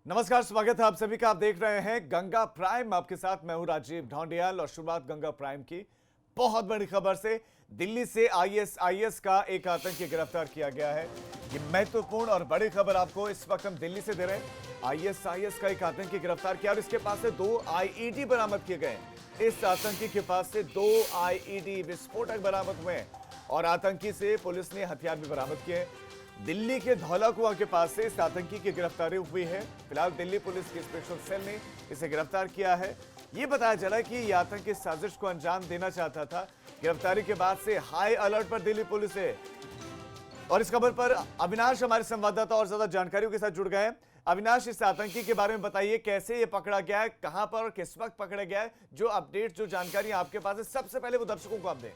नमस्कार, स्वागत है आप सभी का। आप देख रहे हैं गंगा प्राइम। आपके साथ मैं हूं राजीव ढोंडियाल और शुरुआत गंगा प्राइम की बहुत बड़ी खबर से। दिल्ली से आईएसआईएस का एक आतंकी गिरफ्तार किया गया है। ये महत्वपूर्ण और बड़ी खबर आपको इस वक्त हम दिल्ली से दे रहे हैं। आईएसआईएस का एक आतंकी गिरफ्तार किया और इसके पास से 2 आईईडी बरामद किए गए। इस आतंकी के पास से 2 आईईडी विस्फोटक बरामद हुए हैं और आतंकी से पुलिस ने हथियार भी बरामद किए। दिल्ली के धौला कुआं के पास से इस आतंकी की गिरफ्तारी हुई है। फिलहाल दिल्ली पुलिस की स्पेशल सेल ने इसे गिरफ्तार किया है। ये बताया जा रहा है कि ये आतंकी साजिश को अंजाम देना चाहता था। गिरफ्तारी के बाद से हाई अलर्ट पर दिल्ली पुलिस है। और इस खबर पर अविनाश हमारे संवाददाता और ज्यादा जानकारियों के साथ जुड़ गए हैं। अविनाश, इस आतंकी के बारे में बताइए, कैसे ये पकड़ा गया है, कहां पर और किस वक्त पकड़ा गया है? जो अपडेट, जो जानकारी आपके पास है, सबसे पहले वो दर्शकों को आप दें।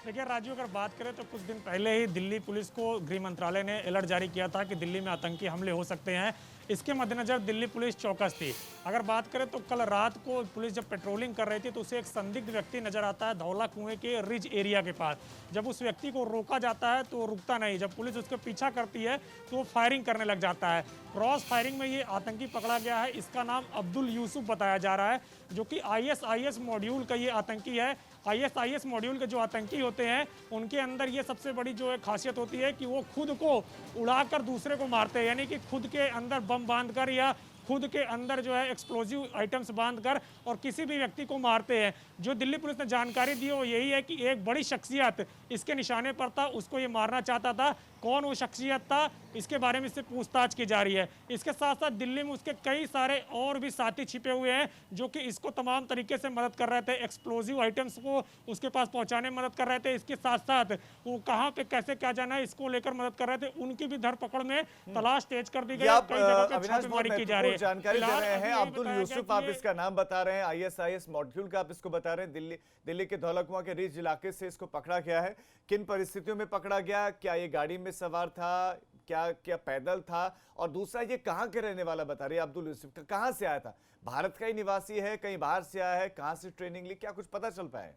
देखिए राजू, अगर बात करें तो कुछ दिन पहले ही दिल्ली पुलिस को गृह मंत्रालय ने अलर्ट जारी किया था कि दिल्ली में आतंकी हमले हो सकते हैं। इसके मद्देनजर दिल्ली पुलिस चौकस थी। अगर बात करें तो कल रात को पुलिस जब पेट्रोलिंग कर रही थी तो उसे एक संदिग्ध व्यक्ति नजर आता है धौला कुएं के रिज एरिया के पास। जब उस व्यक्ति को रोका जाता है तो वो रुकता नहीं। जब पुलिस उसका पीछा करती है तो वो फायरिंग करने लग जाता है। क्रॉस फायरिंग में ये आतंकी पकड़ा गया है। इसका नाम अब्दुल यूसुफ बताया जा रहा है, जो कि आईएसआईएस मॉड्यूल का ये आतंकी है। आईएसआईएस मॉड्यूल के जो आतंकी होते हैं उनके अंदर ये सबसे बड़ी जो है खासियत होती है कि वो खुद को उड़ाकर दूसरे को मारते हैं, यानी कि खुद के अंदर बम बांधकर या खुद के अंदर जो है एक्सप्लोजिव आइटम्स बांधकर और किसी भी व्यक्ति को मारते हैं। जो दिल्ली पुलिस ने जानकारी दी वो यही है कि एक बड़ी शख्सियत इसके निशाने पर था, उसको ये मारना चाहता था। कौन वो शख्सियत था, इसके बारे में इससे पूछताछ की जा रही है। इसके साथ साथ दिल्ली में उसके कई सारे और भी साथी छिपे हुए हैं जो कि इसको तमाम तरीके से मदद कर रहे थे, एक्सप्लोजिव आइटम्स को उसके पास पहुंचाने में मदद कर रहे थे। इसके साथ साथ वो कहाँ पे कैसे क्या जाना है इसको लेकर मदद कर रहे थे। उनकी भी धरपकड़ में तलाश तेज कर दी गई, कई जगह पे छापेमारी की जा रही है। जानकारी दे रहे हैं अब्दुल यूसुफ, आप इसका नाम बता रहे हैं, आईएसआईएस मॉड्यूल का आप इसको बता रहे हैं। दिल्ली के धौला कुआं के रिज इलाके से इसको पकड़ा गया है। किन परिस्थितियों में पकड़ा गया? क्या ये गाड़ी में सवार था, क्या पैदल था? और दूसरा, ये कहां के रहने वाला बता रही है अब्दुल यूसुफ? कहां से आया था? भारत का ही निवासी है, कहीं बाहर से आया है? कहां से ट्रेनिंग ली? क्या कुछ पता चल पाया?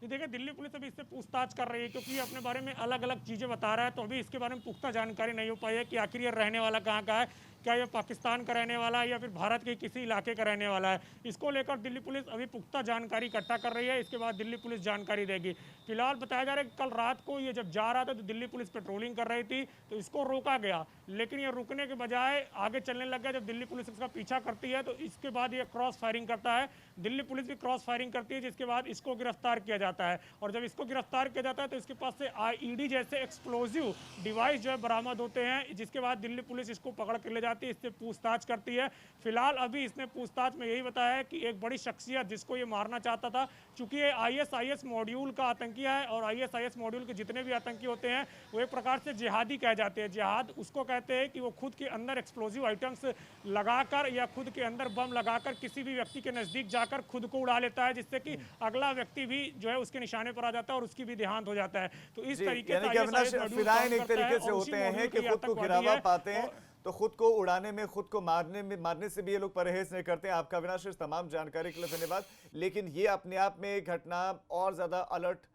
देखिए, दिल्ली पुलिस अभी इससे पूछताछ कर रही है क्योंकि अपने बारे में अलग अलग चीजें बता रहा है, तो अभी इसके बारे में पुख्ता जानकारी नहीं हो पाई है कि आखिर ये रहने वाला कहाँ का है। क्या ये पाकिस्तान का रहने वाला है या फिर भारत के किसी इलाके का रहने वाला है? इसको लेकर दिल्ली पुलिस अभी पुख्ता जानकारी इकट्ठा कर रही है। इसके बाद दिल्ली पुलिस जानकारी देगी। फिलहाल बताया जा रहा है कि कल रात को ये जब जा रहा था तो दिल्ली पुलिस पेट्रोलिंग कर रही थी तो इसको रोका गया, लेकिन ये रुकने के बजाय आगे चलने लग गया। जब दिल्ली पुलिस इसका पीछा करती है तो इसके बाद ये क्रॉस फायरिंग करता है। दिल्ली पुलिस भी क्रॉस फायरिंग करती है, जिसके बाद इसको गिरफ्तार किया जाता है। और जब इसको गिरफ्तार किया जाता है तो इसके पास से आईईडी जैसे एक्सप्लोजिव डिवाइस जो है बरामद होते हैं, जिसके बाद दिल्ली पुलिस इसको पकड़ कर ले जाती है, इससे पूछताछ करती है। फिलहाल अभी इसने पूछताछ में यही बताया है कि एक बड़ी शख्सियत जिसको ये मारना चाहता था, चूंकि ये आईएसआईएस मॉड्यूल का आतंकी है और आईएसआईएस मॉड्यूल के जितने भी आतंकी होते हैं वो एक प्रकार से जिहादी कह जाते हैं। जिहाद उसको कहते हैं कि वो खुद के अंदर एक्सप्लोजिव आइटम्स लगाकर या खुद के अंदर बम लगाकर किसी भी व्यक्ति के नजदीक जाकर खुद को उड़ा लेता है, जिससे कि अगला व्यक्ति भी जो है उसके निशाने पर आ जाता है और उसकी भी देहांत हो जाता है। तो इस तरीके से एक तरीके से होते हैं कि खुद को गिरावा पाते हैं तो खुद को उड़ाने में, खुद को मारने से भी ये लोग परहेज नहीं करते। आपका अविनाश इस तमाम जानकारी के लिए धन्यवाद। लेकिन ये अपने आप में एक घटना और ज्यादा अलर्ट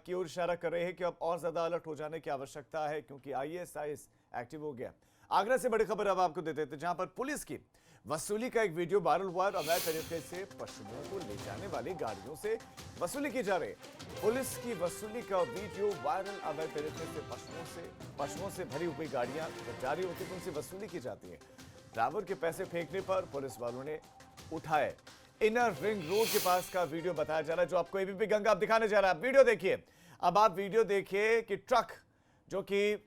की ओर इशारा कर रही है कि अब और ज्यादा अलर्ट हो जाने की आवश्यकता है, क्योंकि आईएसआईएस एक्टिव हो गया। आगरा से बड़ी खबर अब आपको देते थे, जहां पर पुलिस की वसूली का एक वीडियो वायरल हुआ और अवैध तरीके से पशुओं को ले जाने वाली गाड़ियों से वसूली की जा रही है। पुलिस की वसूली का वीडियो वायरल। अवैध तरीके से पशुओं से भरी हुई गाड़ियां जब जा रही होती तो उनसे वसूली की जाती है। ड्राइवर के पैसे फेंकने पर पुलिस वालों ने उठाए। इनर रिंग रोड के पास का वीडियो बताया जा रहा है, जो आपको एबीपी गंगा अब दिखाने जा रहा है। वीडियो देखिए। अब आप वीडियो देखिए कि ट्रक जो कि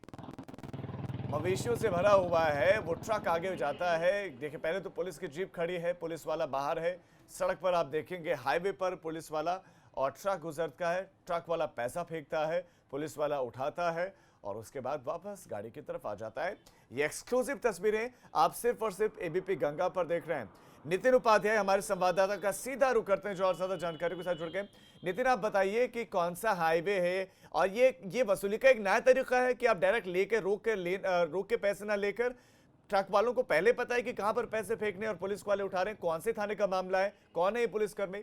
मवेशियों से भरा हुआ है, वो ट्रक आगे जाता है। देखिए, पहले तो पुलिस की जीप खड़ी है, पुलिस वाला बाहर है। सड़क पर आप देखेंगे हाईवे पर पुलिस वाला और ट्रक गुजरता है। ट्रक वाला पैसा फेंकता है, पुलिस वाला उठाता है और उसके बाद वापस गाड़ी की तरफ आ जाता है। ये एक्सक्लूसिव तस्वीरें आप सिर्फ और सिर्फ एबीपी गंगा पर देख रहे हैं। नितिन उपाध्याय हमारे संवाददाता का सीधा रुख करते हैं, जो और ज्यादा जानकारी के साथ जुड़ गए। नितिन, आप बताइए कि कौन सा हाईवे है और ये वसूली का एक नया तरीका है कि आप डायरेक्ट लेके रोक के पैसे ना लेकर, ट्रक वालों को पहले पता है कि कहां पर पैसे फेंकने और पुलिस वाले उठा रहे हैं? कौन से थाने का मामला है, कौन है ये पुलिसकर्मी?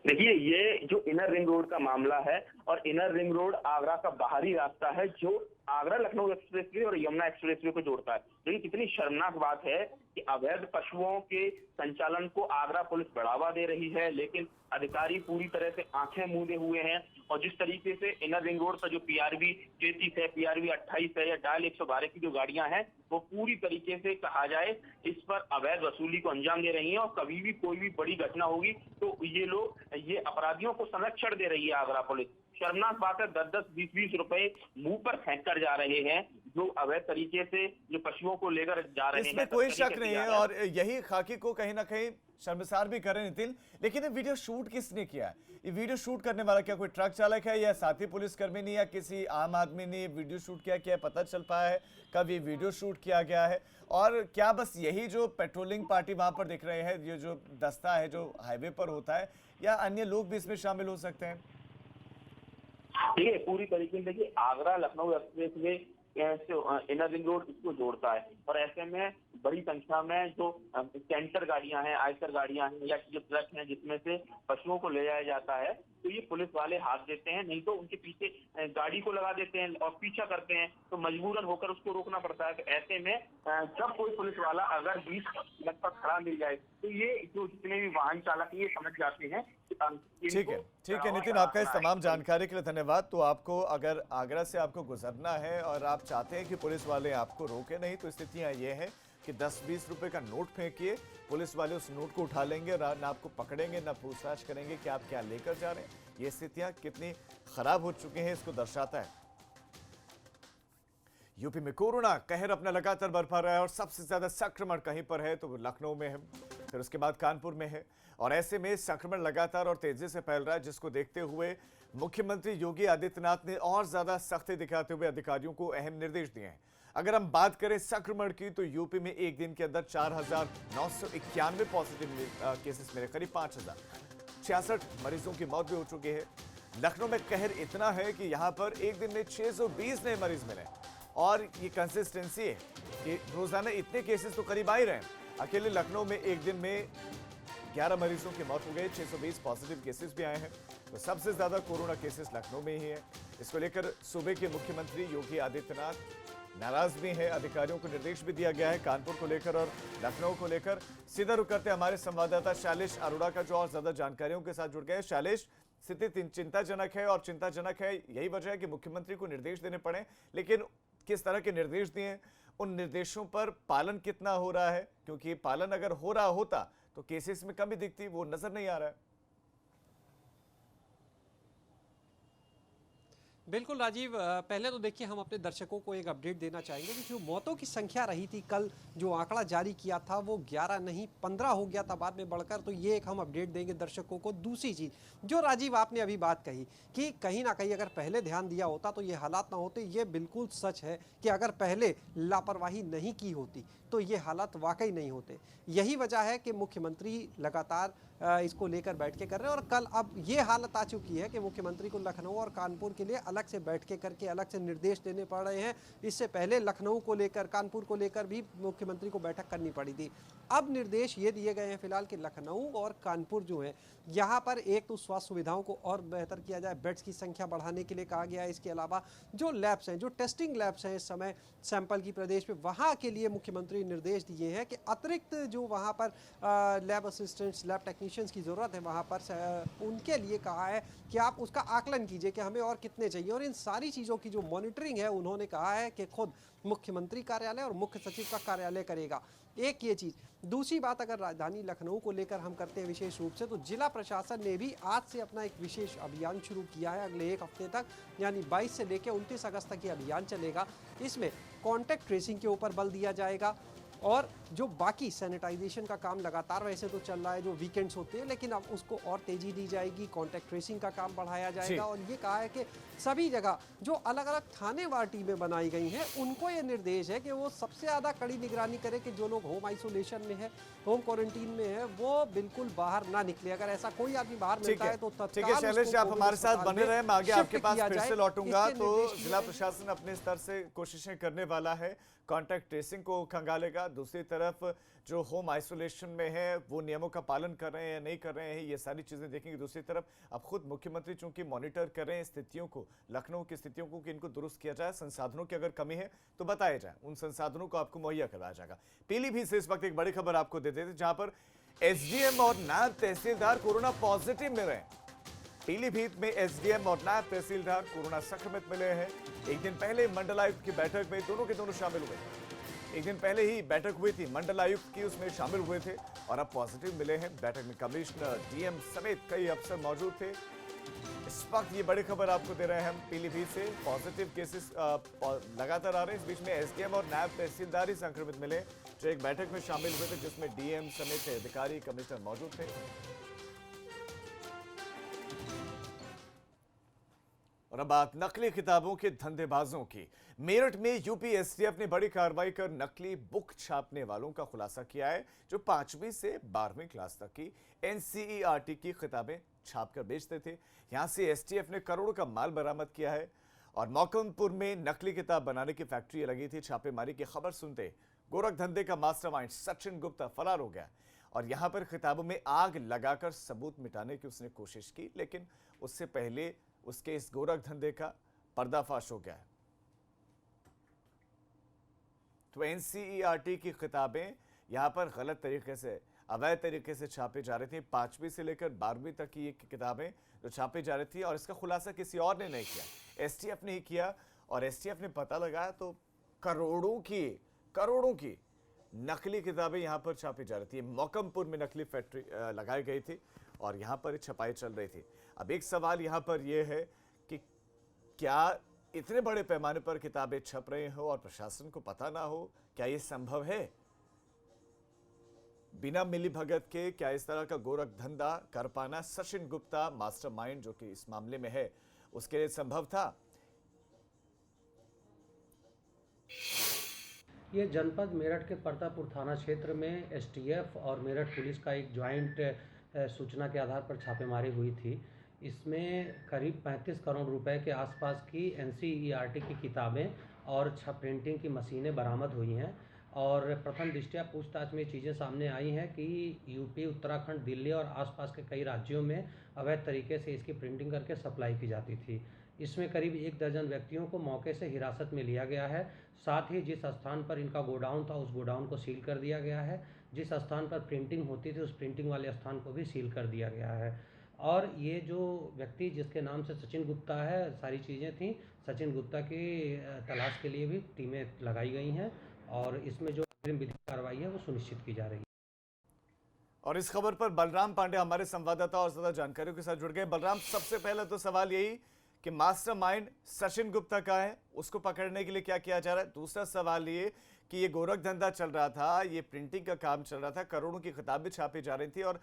देखिए, ये जो इनर रिंग रोड का मामला है, और इनर रिंग रोड आगरा का बाहरी रास्ता है जो आगरा लखनऊ एक्सप्रेसवे और यमुना एक्सप्रेसवे को जोड़ता है। तो ये कितनी शर्मनाक बात है कि अवैध पशुओं के संचालन को आगरा पुलिस बढ़ावा दे रही है, लेकिन अधिकारी पूरी तरह से आंखें मूंदे हुए हैं। और जिस तरीके से इनर रिंग रोड पर जो PRV 33 है, PRV 28 है या डायल 112 की जो गाड़ियां हैं, वो पूरी तरीके से कहा जाए इस पर अवैध वसूली को अंजाम दे रही हैं। और कभी भी कोई भी बड़ी घटना होगी तो ये अपराधियों को संरक्षण दे रही है आगरा पुलिस। शर्मनाक बात है, 10-10, 20-20 रुपए मुंह पर फेंक कर जा रहे हैं जो अवैध तरीके से जो पशुओं को लेकर जा रहे हैं। इसमें कोई शक नहीं है और यही खाकी को कहीं ना कहीं शर्मसार भी कर रहे हैं नितिन। लेकिन ये वीडियो शूट किसने किया है? ये वीडियो शूट करने वाला क्या कोई ट्रक चालक है या साथी पुलिसकर्मी ने या किसी आम आदमी ने वीडियो शूट किया पता चल पाया है कब ये वीडियो शूट किया गया है? और क्या बस यही जो पेट्रोलिंग पार्टी वहां पर दिख रहे हैं, ये जो दस्ता है जो हाईवे पर होता है, या अन्य लोग भी इसमें शामिल हो सकते हैं? देखिए पूरी तरीके से देखिए Agra Lucknow expressway inner ring road इसको जोड़ता है और ऐसे में बड़ी संख्या में जो कैंटर गाड़ियां हैं, आयसर गाड़ियां हैं या जो ट्रक हैं जिसमें से पशुओं को ले जाया जाता है, तो ये पुलिस वाले हाथ देते हैं, नहीं तो उनके पीछे गाड़ी को लगा देते हैं और पीछा करते हैं, तो मजबूरन होकर उसको रोकना पड़ता है। तो ऐसे में जब कोई पुलिस वाला अगर बीच सड़क पर खड़ा मिल जाए तो ये जो जितने भी वाहन चालक ये समझ जाते हैं। ठीक है नितिन, आपका इस तमाम जानकारी के लिए धन्यवाद। तो आपको अगर आगरा से आपको गुजरना है और आप चाहते हैं कि पुलिस वाले आपको रोके नहीं, तो स्थितियां ये हैं कि 10-20 रुपए का नोट फेंकिए, पुलिस वाले उस नोट को उठा लेंगे, ना आपको पकड़ेंगे ना पूछताछ करेंगे कि आप क्या लेकर जा रहे हैं। ये स्थितियां कितनी खराब हो चुकी हैं इसको दर्शाता है। यूपी में कोरोना कहर अपना लगातार बरपा रहा है और सबसे ज्यादा संक्रमण कहीं पर है तो लखनऊ में है, फिर उसके बाद कानपुर में है। और ऐसे में संक्रमण लगातार और तेजी से फैल रहा है, जिसको देखते हुए मुख्यमंत्री योगी आदित्यनाथ ने और ज्यादा सख्ती दिखाते हुए अधिकारियों को अहम निर्देश दिए हैं। अगर हम बात करें संक्रमण की तो यूपी में एक दिन के अंदर 4,991 पॉजिटिव केसेस मिले, करीब 5,066 मरीजों की मौत भी हो चुकी है। लखनऊ में कहर इतना है कि यहां पर एक दिन में 620 नए मरीज मिले और ये कंसिस्टेंसी है कि रोजाना इतने केसेस तो करीब आ ही रहे हैं। अकेले लखनऊ में एक दिन में 11 मरीजों की मौत हो गई, 620 पॉजिटिव केसेस भी आए हैं। तो सबसे ज्यादा कोरोना केसेस लखनऊ में ही है। इसको लेकर सूबे के मुख्यमंत्री योगी आदित्यनाथ नाराज भी हैं, अधिकारियों को निर्देश भी दिया गया है कानपुर को लेकर और लखनऊ को लेकर। सीधा रुख करते हमारे संवाददाता शैलेश अरोड़ा का, जो और ज्यादा जानकारियों के साथ जुड़ गए। शैलेश, स्थिति चिंताजनक है और चिंताजनक है यही वजह है कि मुख्यमंत्री को निर्देश देने पड़े, लेकिन किस तरह के निर्देश दिए, उन निर्देशों पर पालन कितना हो रहा है? क्योंकि पालन अगर हो रहा होता तो केसेस में कमी दिखती, वो नजर नहीं आ रहा है। बिल्कुल राजीव, पहले तो देखिए हम अपने दर्शकों को एक अपडेट देना चाहेंगे कि जो मौतों की संख्या रही थी, कल जो आंकड़ा जारी किया था वो 11 नहीं 15 हो गया था बाद में बढ़कर, तो ये एक हम अपडेट देंगे दर्शकों को। दूसरी चीज़ जो राजीव आपने अभी बात कही कि कहीं ना कहीं अगर पहले ध्यान दिया होता तो ये हालात ना होते, ये बिल्कुल सच है कि अगर पहले लापरवाही नहीं की होती तो ये हालात वाकई नहीं होते। यही वजह है कि मुख्यमंत्री लगातार इसको लेकर बैठकें कर रहे हैं और कल अब ये हालत आ चुकी है कि मुख्यमंत्री को लखनऊ और कानपुर के लिए अलग से बैठकें करके अलग से निर्देश देने पड़ रहे हैं। इससे पहले लखनऊ को लेकर, कानपुर को लेकर भी मुख्यमंत्री को बैठक करनी पड़ी थी। अब निर्देश ये दिए गए हैं फिलहाल कि लखनऊ और कानपुर जो है, यहाँ पर एक तो स्वास्थ्य सुविधाओं को और बेहतर किया जाए, बेड्स की संख्या बढ़ाने के लिए कहा गया है। इसके अलावा जो लैब्स हैं, जो टेस्टिंग लैब्स हैं इस समय सैंपल की प्रदेश में, वहाँ के लिए मुख्यमंत्री निर्देश दिए हैं कि अतिरिक्त जो वहाँ पर लैब असिस्टेंट्स, लैब टेक्नीशियंस की ज़रूरत है वहाँ पर, उनके लिए कहा है कि आप उसका आकलन कीजिए कि हमें और कितने चाहिए। और इन सारी चीज़ों की जो मॉनिटरिंग है उन्होंने कहा है कि खुद मुख्यमंत्री कार्यालय और मुख्य सचिव का कार्यालय करेगा। एक ये चीज़। दूसरी बात, अगर राजधानी लखनऊ को लेकर हम करते हैं विशेष रूप से, तो जिला प्रशासन ने भी आज से अपना एक विशेष अभियान शुरू किया है। अगले एक हफ्ते तक यानी 22 से लेकर 29 अगस्त तक ये अभियान चलेगा। इसमें कॉन्टैक्ट ट्रेसिंग के ऊपर बल दिया जाएगा और जो बाकी सैनिटाइजेशन का काम लगातार वैसे तो चल रहा है, जो वीकेंड्स होते हैं, लेकिन अब उसको और तेजी दी जाएगी। कॉन्टैक्ट ट्रेसिंग का काम बढ़ाया जाएगा और ये कहा है कि सभी जगह जो अलग अलग थानेवार टीमें बनाई गई हैं उनको ये निर्देश है कि वो सबसे ज़्यादा कड़ी निगरानी करें कि जो लोग होम आइसोलेशन में है, होम क्वारंटीन में है, वो बिल्कुल बाहर ना निकले। अगर ऐसा कोई आदमी बाहर मिलता है तो तत्काल शैलेश, आप हमारे साथ बने रहे, मैं आगे आपके पास फिर से लौटूंगा। तो जिला प्रशासन अपने स्तर से कोशिशें करने वाला है, कॉन्टैक्ट ट्रेसिंग को खंगालेगा, रहेगा, दूसरी तरफ जो होम आइसोलेशन में है वो नियमों का पालन कर रहे हैं या नहीं कर रहे हैं, ये सारी चीजें देखेंगे। दूसरी तरफ अब खुद मुख्यमंत्री चूंकि मॉनिटर कर रहे हैं स्थितियों को, लखनऊ की स्थितियों को, कि इनको दुरुस्त किया जाए, संसाधनों की अगर कमी है तो बताया जाए, उन संसाधनों को आपको मुहैया करवाया जाएगा। पीलीभीत से इस वक्त एक बड़ी खबर आपको देते थे, जहां पर एसडीएम और नायब तहसीलदार कोरोना पॉजिटिव मिले हैं। पीलीभीत में एसडीएम और नायब तहसीलदार कोरोना संक्रमित मिले हैं। एक दिन पहले मंडलायुक्त की बैठक में दोनों के दोनों शामिल हुए। एक दिन पहले ही बैठक हुई थी मंडलायुक्त की, उसमें शामिल हुए थे और अब पॉजिटिव मिले हैं। बैठक में कमिश्नर, डीएम समेत कई अफसर मौजूद थे। इस वक्त ये बड़ी खबर आपको दे रहे हैं हम पीलीभीत से। पॉजिटिव केसेस लगातार आ रहे हैं। इस बीच में एसडीएम और नायब तहसीलदार ही संक्रमित मिले, जो एक बैठक में शामिल हुए थे, जिसमें डीएम समेत अधिकारी, कमिश्नर मौजूद थे। और अब बात नकली किताबों के धंधेबाजों की। मेरठ में यूपी एसटीएफ ने बड़ी कार्रवाई कर नकली बुक छापने वालों का खुलासा किया है, जो 5वीं से 12वीं क्लास तक की एनसीईआरटी की किताबें छापकर बेचते थे। यहां से एसटीएफ ने करोड़ों का माल बरामद किया है। और मौकमपुर में नकली किताब बनाने की फैक्ट्री लगी थी। छापेमारी की खबर सुनते गोरख धंधे का मास्टरमाइंड सचिन गुप्ता फरार हो गया और यहां पर किताबों में आग लगाकर सबूत मिटाने की उसने कोशिश की, लेकिन उससे पहले उसके इस गोरख धंधे का पर्दाफाश हो गया है। तो एनसीईआरटी की किताबें यहां पर गलत तरीके से, अवैध तरीके से छापी जा रही थी। 5वीं से लेकर 12वीं तक की ये किताबें जो छापी जा रही थी, और इसका खुलासा किसी और ने नहीं किया, एसटीएफ ने ही किया। और एसटीएफ ने पता लगाया तो करोड़ों की नकली किताबें यहां पर छापी जा रही थी। मौकमपुर में नकली फैक्ट्री लगाई गई थी और यहां पर छपाई चल रही थी। अब एक सवाल यहां पर यह है कि क्या इतने बड़े पैमाने पर किताबें छप रही हो और प्रशासन को पता ना हो? क्या यह संभव है? बिना मिलीभगत के क्या इस तरह का गोरख धंधा कर पाना सचिन गुप्ता मास्टरमाइंड जो कि इस मामले में है, उसके लिए संभव था? ये जनपद मेरठ के परतापुर थाना क्षेत्र में एसटीएफ और मेरठ पुलिस का एक ज्वाइंट सूचना के आधार पर छापेमारी हुई थी। इसमें करीब 35 करोड़ रुपए के आसपास की एनसीईआरटी की किताबें और प्रिंटिंग की मशीनें बरामद हुई हैं। और प्रथम दृष्टया पूछताछ में चीज़ें सामने आई हैं कि यूपी, उत्तराखंड, दिल्ली और आसपास के कई राज्यों में अवैध तरीके से इसकी प्रिंटिंग करके सप्लाई की जाती थी। इसमें करीब 1 दर्जन व्यक्तियों को मौके से हिरासत में लिया गया है। साथ ही जिस स्थान पर इनका गोडाउन था उस गोडाउन को सील कर दिया गया है। जिस स्थान पर प्रिंटिंग होती थी उस प्रिंटिंग वाले स्थान को भी सील कर दिया गया है। और ये जो व्यक्ति जिसके नाम से सचिन गुप्ता है, सारी चीज़ें थी, सचिन गुप्ता की तलाश के लिए भी टीमें लगाई गई हैं और इसमें जो अग्रिम विधिक कार्रवाई है वो सुनिश्चित की जा रही है। और इस खबर पर बलराम पांडे हमारे संवाददाता और ज्यादा जानकारियों के साथ जुड़ गए। बलराम, सबसे पहले तो सवाल यही कि मास्टरमाइंड सचिन गुप्ता का है, उसको पकड़ने के लिए क्या किया जा रहा है? दूसरा सवाल ये कि ये गोरख धंधा चल रहा था, ये प्रिंटिंग का काम चल रहा था, करोड़ों की किताबें छापी जा रही थी और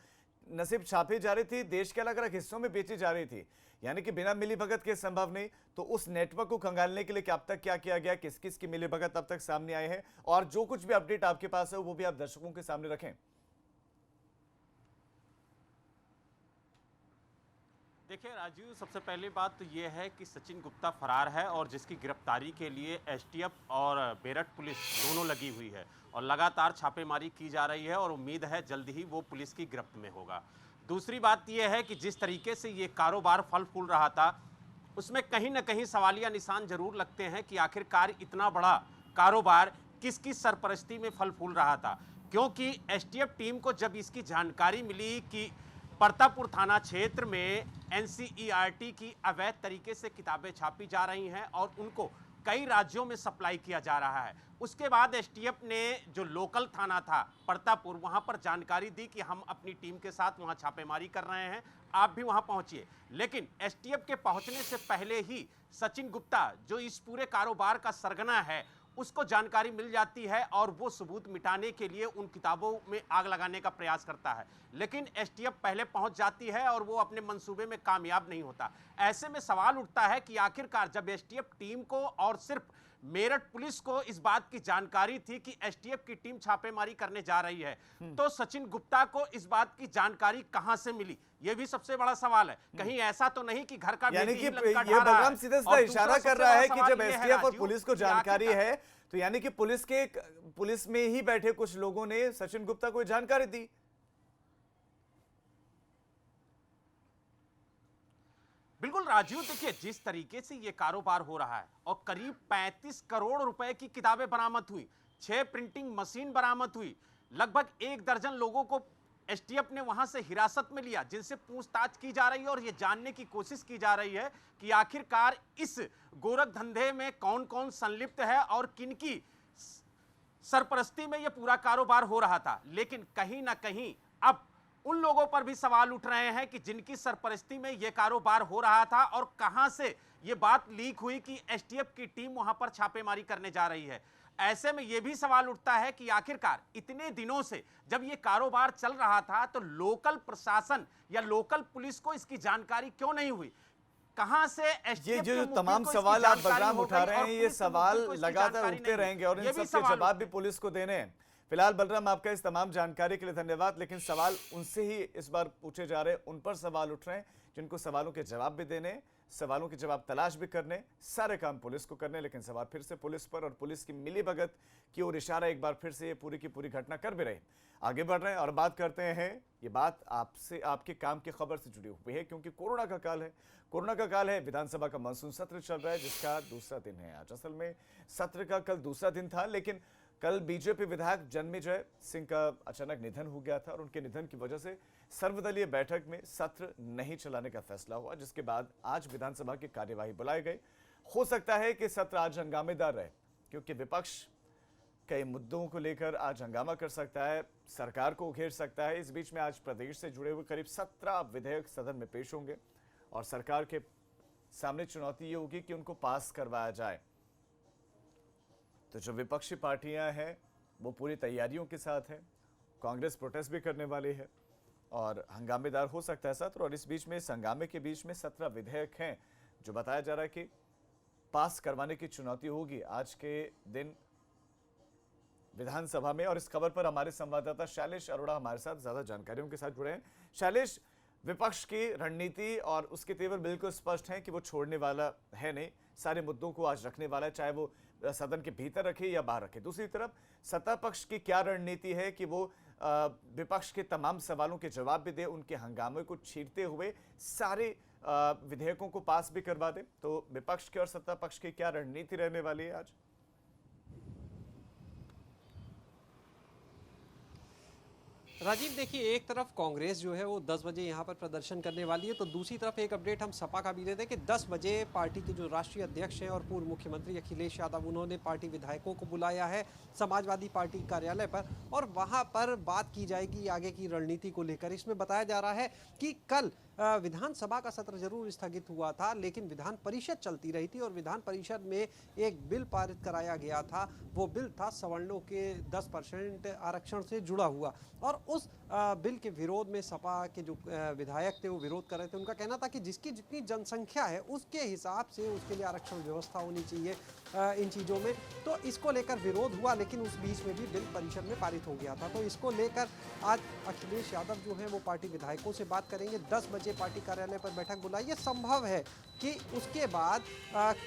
नसीब छापी जा रही थी, देश के अलग अलग हिस्सों में बेची जा रही थी, यानी कि बिना मिलीभगत के संभव नहीं। तो उस नेटवर्क को खंगालने के लिए अब तक क्या किया गया, किस किस की मिलीभगत अब तक सामने आए हैं, और जो कुछ भी अपडेट आपके पास है वो भी आप दर्शकों के सामने रखें। देखिए राजीव, सबसे पहली बात तो ये है कि सचिन गुप्ता फरार है और जिसकी गिरफ्तारी के लिए एसटीएफ और मेरठ पुलिस दोनों लगी हुई है और लगातार छापेमारी की जा रही है और उम्मीद है जल्द ही वो पुलिस की गिरफ्त में होगा। दूसरी बात यह है कि जिस तरीके से ये कारोबार फल फूल रहा था उसमें कहीं ना कहीं सवालिया निशान जरूर लगते हैं कि आखिरकार इतना बड़ा कारोबार किसकी सरपरस्ती में फल फूल रहा था। क्योंकि एसटीएफ टीम को जब इसकी जानकारी मिली कि परतापुर थाना क्षेत्र में एनसीईआरटी की अवैध तरीके से किताबें छापी जा रही हैं और उनको कई राज्यों में सप्लाई किया जा रहा है, उसके बाद एसटीएफ ने जो लोकल थाना था परतापुर, वहां पर जानकारी दी कि हम अपनी टीम के साथ वहां छापेमारी कर रहे हैं, आप भी वहां पहुंचिए। लेकिन एसटीएफ के पहुंचने से पहले ही सचिन गुप्ता जो इस पूरे कारोबार का सरगना है उसको जानकारी मिल जाती है और वो सबूत मिटाने के लिए उन किताबों में आग लगाने का प्रयास करता है। लेकिन एसटीएफ पहले पहुंच जाती है और वो अपने मंसूबे में कामयाब नहीं होता। ऐसे में सवाल उठता है कि आखिरकार जब एसटीएफ टीम को और सिर्फ मेरठ पुलिस को इस बात की जानकारी थी कि एसटीएफ की टीम छापेमारी करने जा रही है, तो सचिन गुप्ता को इस बात की जानकारी कहां से मिली? ये भी सबसे बड़ा सवाल है। कहीं ऐसा तो नहीं कि घर का यानी कि ये बलराम सीधा सीधा इशारा कर रहा है कि जब एसटीएफ और पुलिस को जानकारी है तो यानी कि पुलिस में ही बैठे कुछ लोगों ने सचिन गुप्ता को जानकारी दी। बिल्कुल राजीव, देखिए जिस तरीके से ये कारोबार हो रहा है और करीब 35 करोड़ रुपए की किताबें बरामद हुई, 6 प्रिंटिंग मशीन बरामद हुई, लगभग 1 दर्जन लोगों को एसटीएफ ने वहां से हिरासत में लिया, जिनसे पूछताछ की जा रही है और ये जानने की कोशिश की जा रही है कि आखिरकार इस गोरख धंधे में कौन कौन संलिप्त है और किनकी सरपरस्ती में ये पूरा कारोबार हो रहा था। लेकिन कहीं ना कहीं अब उन लोगों पर भी सवाल उठ रहे हैं कि जिनकी सरपरस्ती में यह कारोबार हो रहा था और कहां से यह बात लीक हुई कि एसटीएफ की टीम वहां पर छापेमारी करने जा रही है। ऐसे में यह भी सवाल उठता है कि आखिरकार इतने दिनों से जब यह कारोबार चल रहा था तो लोकल प्रशासन या लोकल पुलिस को इसकी जानकारी क्यों नहीं हुई? कहां से ये जो तमाम सवाल आप बलराम उठा रहे हैं, ये सवाल लगातार उठते रहेंगे और इन सबके जवाब भी पुलिस को देने हैं। फिलहाल बलराम, आपका इस तमाम जानकारी के लिए धन्यवाद। लेकिन सवाल उनसे ही इस बार पूछे जा रहे हैं, उन पर सवाल उठ रहे हैं जिनको सवालों के जवाब भी देने, सवालों के जवाब तलाश भी करने, सारे काम पुलिस को करने। लेकिन सवाल फिर से पुलिस पर और पुलिस की मिलीभगत की ओर इशारा एक बार फिर से ये पूरी की पूरी घटना कर भी रही। आगे बढ़ रहे हैं और बात करते हैं, ये बात आपसे, आपके काम की खबर से जुड़ी हुई है, क्योंकि कोरोना का काल है। कोरोना का काल है, विधानसभा का मानसून सत्र चल रहा है जिसका दूसरा दिन है आज। असल में सत्र का कल दूसरा दिन था, लेकिन कल बीजेपी विधायक जन्मेजय सिंह का अचानक निधन हो गया था और उनके निधन की वजह से सर्वदलीय बैठक में सत्र नहीं चलाने का फैसला हुआ, जिसके बाद आज विधानसभा की कार्यवाही बुलाई गई। हो सकता है कि सत्र आज हंगामेदार रहे, क्योंकि विपक्ष कई मुद्दों को लेकर आज हंगामा कर सकता है, सरकार को घेर सकता है। इस बीच में आज प्रदेश से जुड़े हुए करीब 17 विधेयक सदन में पेश होंगे और सरकार के सामने चुनौती ये होगी कि उनको पास करवाया जाए। तो जो विपक्षी पार्टियां हैं वो पूरी तैयारियों के साथ हैं, कांग्रेस प्रोटेस्ट भी करने वाली है और हंगामेदार हो सकता है सत्र। और इस बीच में, इस हंगामे के बीच में 17 विधेयक हैं जो बताया जा रहा है कि पास करवाने की चुनौती होगी आज के दिन विधानसभा में। और इस खबर पर हमारे संवाददाता शैलेश अरोड़ा हमारे साथ ज्यादा जानकारियों के साथ जुड़े हैं। शैलेश, विपक्ष की रणनीति और उसके तेवर बिल्कुल स्पष्ट हैं कि वो छोड़ने वाला है नहीं, सारे मुद्दों को आज रखने वाला है, चाहे वो सदन के भीतर रखे या बाहर रखे। दूसरी तरफ सत्ता पक्ष की क्या रणनीति है कि वो विपक्ष के तमाम सवालों के जवाब भी दे, उनके हंगामे को छीनते हुए सारे विधेयकों को पास भी करवा दे। तो विपक्ष की और सत्ता पक्ष की क्या रणनीति रहने वाली है आज? राजीव, देखिए एक तरफ कांग्रेस जो है वो 10 बजे यहाँ पर प्रदर्शन करने वाली है, तो दूसरी तरफ एक अपडेट हम सपा का भी देते हैं कि 10 बजे पार्टी के जो राष्ट्रीय अध्यक्ष हैं और पूर्व मुख्यमंत्री अखिलेश यादव, उन्होंने पार्टी विधायकों को बुलाया है समाजवादी पार्टी कार्यालय पर और वहाँ पर बात की जाएगी आगे की रणनीति को लेकर। इसमें बताया जा रहा है कि कल विधानसभा का सत्र जरूर स्थगित हुआ था, लेकिन विधान परिषद चलती रही थी और विधान परिषद में एक बिल पारित कराया गया था। वो बिल था सवर्णों के 10% आरक्षण से जुड़ा हुआ और उस बिल के विरोध में सपा के जो विधायक थे वो विरोध कर रहे थे। उनका कहना था कि जिसकी जितनी जनसंख्या है उसके हिसाब से उसके लिए आरक्षण व्यवस्था होनी चाहिए इन चीज़ों में। तो इसको लेकर विरोध हुआ, लेकिन उस बीच में भी बिल परिषद में पारित हो गया था। तो इसको लेकर आज अखिलेश यादव जो है वो पार्टी विधायकों से बात करेंगे। 10 बजे पार्टी कार्यालय पर बैठक बुलाई। ये संभव है कि उसके बाद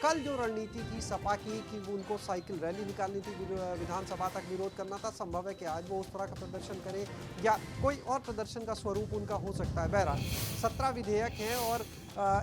कल जो रणनीति थी सपा की कि उनको साइकिल रैली निकालनी थी, विधानसभा तक विरोध करना था, संभव है कि आज वो उस तरह का प्रदर्शन करें या कोई और प्रदर्शन का स्वरूप उनका हो सकता है। बहरहाल 17 विधेयक हैं और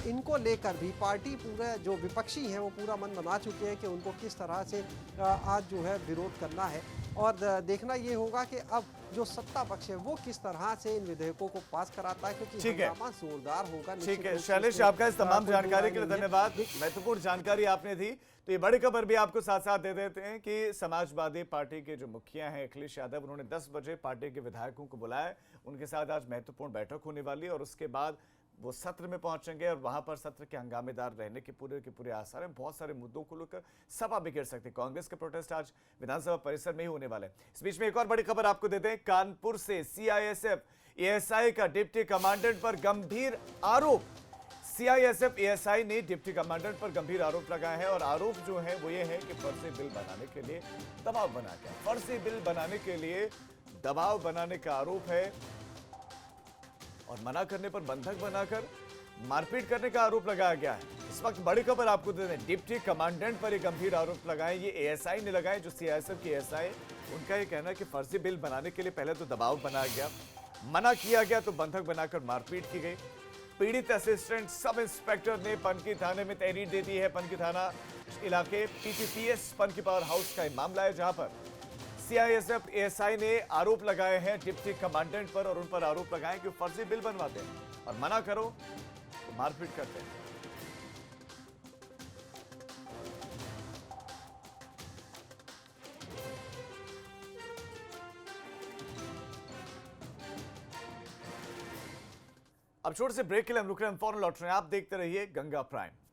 इनको लेकर भी पार्टी पूरे जो विपक्षी हैं वो पूरा मन बना चुके हैं कि उनको किस तरह से आज जो है विरोध करना है और देखना ये होगा कि अब जो सत्ता पक्ष है वो किस तरह से इन विधेयकों को पास कराता है, क्योंकि हंगामा जोरदार होगा। ठीक है शैलेश, आपका इस तमाम जानकारी के लिए धन्यवाद। महत्वपूर्ण जानकारी आपने दी। तो ये बड़ी खबर भी आपको साथ साथ दे देते हैं कि समाजवादी पार्टी के जो मुखिया हैं अखिलेश यादव, उन्होंने 10 बजे पार्टी के विधायकों को बुलाया। उनके साथ आज महत्वपूर्ण बैठक होने वाली है और उसके बाद वो सत्र में पहुंचेंगे और वहां पर सत्र के हंगामेदार रहने के पूरे आसार हैं। बहुत सारे मुद्दों को लेकर सभा भी गिर सकती है। कांग्रेस के प्रोटेस्ट आज विधानसभा परिसर में ही होने वाले हैं। इस बीच में एक और बड़ी खबर आपको देते हैं। कानपुर से सीआईएसएफ एएसआई का डिप्टी कमांडेंट पर गंभीर आरोप। सीआईएसएफ एएसआई ने डिप्टी कमांडेंट पर गंभीर आरोप लगाए हैं और आरोप जो है वो ये है कि फर्जी बिल बनाने के लिए दबाव बनाया गया। फर्जी बिल बनाने के लिए दबाव बनाने का आरोप है और मना करने पर बंधक बनाकर मारपीट करने का आरोप लगाया गया है। इस वक्त बड़ी खबर आपको दे दें, डिप्टी कमांडेंट पर ये गंभीर आरोप लगाए, ये एएसआई ने लगाए जो सीआईएसएफ की एएसआई। उनका ये कहना है कि फर्जी बिल बनाने के लिए पहले तो दबाव बनाया गया, मना किया गया तो बंधक बनाकर मारपीट की गई। पीड़ित असिस्टेंट सब इंस्पेक्टर ने पनकी थाने में तहरीर दे दी है। पनकी थाना इलाके पीटीपीएस पनकी पावर हाउस का मामला है, जहां पर सीआईएसएफ एएसआई ने आरोप लगाए हैं डिप्टी कमांडेंट पर, और उन पर आरोप लगाए कि फर्जी बिल बनवाते हैं और मना करो तो मारपीट करते हैं। अब छोटे से ब्रेक के लिए हम रुक रहे हैं, फौरन लौट रहे हैं। आप देखते रहिए गंगा प्राइम।